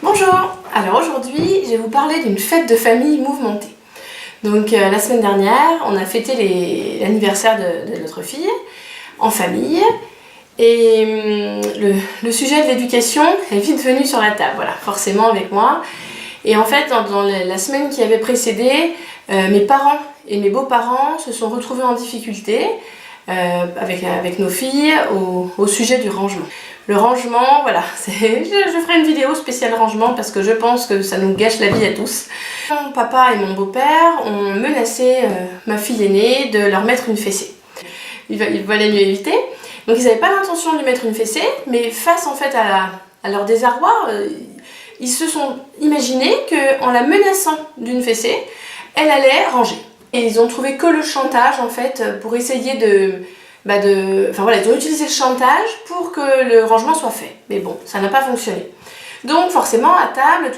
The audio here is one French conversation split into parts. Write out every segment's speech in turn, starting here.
Bonjour. Alors aujourd'hui, je vais vous parler d'une fête de famille mouvementée. Donc la semaine dernière, on a fêté l'anniversaire de notre fille en famille. Et le sujet de l'éducation est vite venu sur la table, voilà, forcément avec moi. Et en fait, dans la semaine qui avait précédé, mes parents et mes beaux-parents se sont retrouvés en difficulté avec nos filles au sujet du rangement. Le rangement, voilà, je ferai une vidéo spéciale rangement parce que je pense que ça nous gâche la vie à tous. Mon papa et mon beau-père ont menacé ma fille aînée de leur mettre une fessée. Il valait mieux éviter. Donc ils n'avaient pas l'intention de lui mettre une fessée, mais face en fait à leur désarroi, ils se sont imaginés qu'en la menaçant d'une fessée, elle allait ranger. Et ils ont trouvé que le chantage en fait pour essayer ils ont utilisé le chantage pour que le rangement soit fait. Mais bon, ça n'a pas fonctionné. Donc forcément, à table,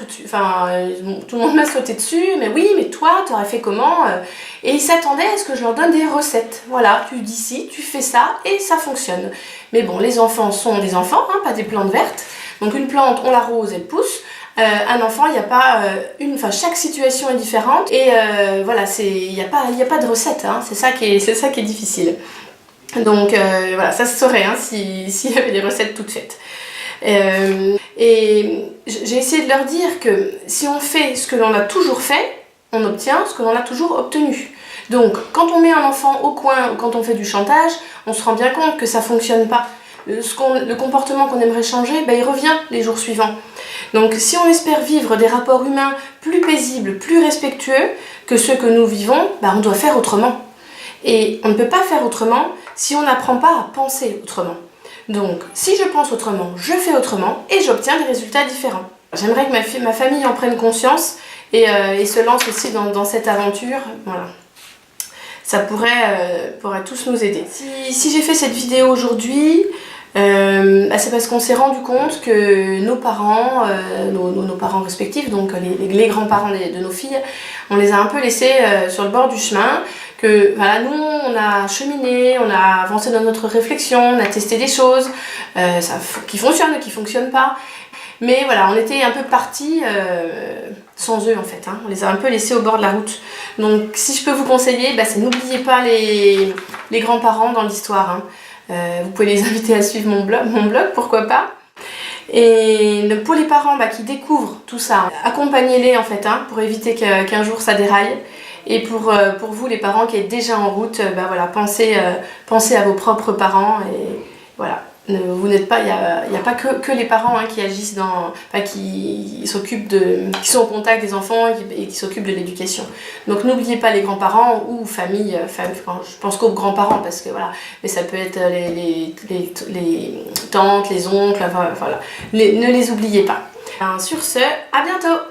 tout le monde m'a sauté dessus. Mais oui, mais toi, tu aurais fait comment? Et ils s'attendaient à ce que je leur donne des recettes. Voilà, tu dis ci, tu fais ça, et ça fonctionne. Mais bon, les enfants sont des enfants, hein, pas des plantes vertes. Donc une plante, on l'arrose, elle pousse. Un enfant, il n'y a pas chaque situation est différente. Et voilà, il n'y a pas de recette. Hein, c'est ça qui est difficile. Donc voilà, ça se saurait hein, s'il y avait des recettes toutes faites. Et j'ai essayé de leur dire que si on fait ce que l'on a toujours fait, on obtient ce que l'on a toujours obtenu. Donc quand on met un enfant au coin ou quand on fait du chantage, on se rend bien compte que ça ne fonctionne pas. Le comportement qu'on aimerait changer, il revient les jours suivants. Donc si on espère vivre des rapports humains plus paisibles, plus respectueux que ceux que nous vivons, on doit faire autrement. Et on ne peut pas faire autrement si on n'apprend pas à penser autrement. Donc, si je pense autrement, je fais autrement et j'obtiens des résultats différents. J'aimerais que ma famille en prenne conscience et se lance aussi dans cette aventure. Voilà. Ça pourrait tous nous aider. Si j'ai fait cette vidéo aujourd'hui, c'est parce qu'on s'est rendu compte que nos parents, nos parents respectifs, donc les grands-parents de nos filles, on les a un peu laissés sur le bord du chemin. Que voilà, nous on a cheminé, on a avancé dans notre réflexion, on a testé des choses qui fonctionnent ou qui fonctionnent pas. Mais voilà, on était un peu partis sans eux en fait, hein. On les a un peu laissés au bord de la route. Donc si je peux vous conseiller, c'est n'oubliez pas les grands-parents dans l'histoire. Hein. Vous pouvez les inviter à suivre mon blog, pourquoi pas. Et pour les parents qui découvrent tout ça, accompagnez-les en fait, hein, pour éviter qu'un jour ça déraille. Et pour vous, les parents qui êtes déjà en route, pensez à vos propres parents. Et voilà, vous n'êtes pas, il n'y a pas que les parents hein, qui agissent qui sont au contact des enfants et qui s'occupent de l'éducation. Donc n'oubliez pas les grands-parents ou famille, je pense qu'aux grands-parents parce que voilà, mais ça peut être les tantes, les oncles, voilà. Ne les oubliez pas. Sur ce, à bientôt!